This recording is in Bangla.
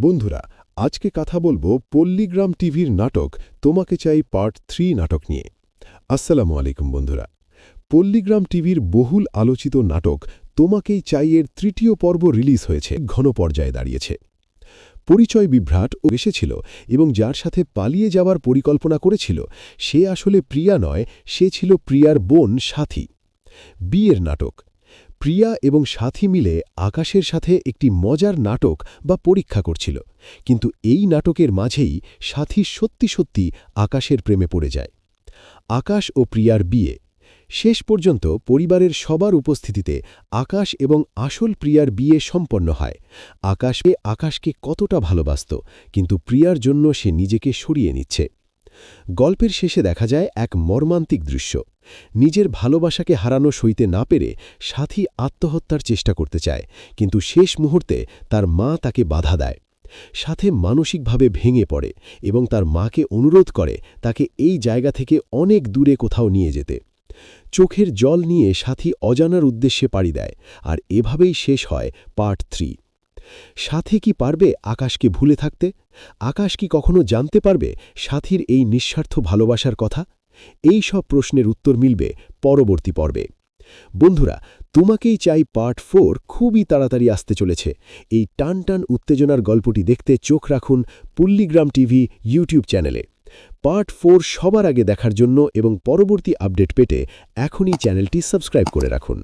বন্ধুরা, আজকে কথা বলবো পল্লীগ্রাম টিভির নাটক তোমাকে চাই পার্ট 3 নাটক নিয়ে। আসসালামু আলাইকুম বন্ধুরা। পল্লীগ্রাম টিভির বহুল আলোচিত নাটক তোমাকেই চাই এর তৃতীয় পর্ব রিলিজ হয়েছে, ঘন পর্যায়ে দাঁড়িয়েছে। পরিচয় বিভ্রাট ও এসেছিল এবং যার সাথে পালিয়ে যাওয়ার পরিকল্পনা করেছিল সে আসলে প্রিয়া নয়, সে ছিল প্রিয়ার বোন সাথী। বিয়ের নাটক। প্রিয়া এবং সাথী মিলে আকাশের সাথে একটি মজার নাটক বা পরীক্ষা করছিল, কিন্তু এই নাটকের মাঝেই সাথী সত্যি সত্যি আকাশের প্রেমে পড়ে যায়। আকাশ ও প্রিয়ার বিয়ে। শেষ পর্যন্ত পরিবারের সবার উপস্থিতিতে আকাশ এবং আসল প্রিয়ার বিয়ে সম্পন্ন হয়। আকাশকে কতটা ভালোবাসত, কিন্তু প্রিয়ার জন্য সে নিজেকে সরিয়ে নিচ্ছে। গল্পের শেষে দেখা যায় এক মর্মান্তিক দৃশ্য। নিজের ভালোবাসাকে হারানো সইতে না পেরে সাথী আত্মহত্যার চেষ্টা করতে চায়, কিন্তু শেষ মুহূর্তে তার মা তাকে বাধা দেয়। সাথে মানসিকভাবে ভেঙে পড়ে এবং তার মাকে অনুরোধ করে তাকে এই জায়গা থেকে অনেক দূরে কোথাও নিয়ে যেতে। চোখের জল নিয়ে সাথী অজানার উদ্দেশ্যে পাড়ি দেয়, আর এভাবেই শেষ হয় পার্ট 3। সাথী কি পারবে আকাশকে ভুলে থাকতে? আকাশ কি কখনো জানতে পারবে সাথীর এই নিঃস্বার্থ ভালোবাসার কথা? এই সব প্রশ্নের উত্তর মিলবে পরবর্তী পর্বে। বন্ধুরা, তোমাকেই চাই পার্ট 4 খুবই তাড়াতাড়ি আসতে চলেছে। এই টান টান উত্তেজনার গল্পটি দেখতে চোখ রাখুন পল্লীগ্রাম টিভি ইউটিউব চ্যানেলে। পার্ট 4 সবার আগে দেখার জন্য এবং পরবর্তী আপডেট পেতে এখনই চ্যানেলটি সাবস্ক্রাইব করে রাখুন।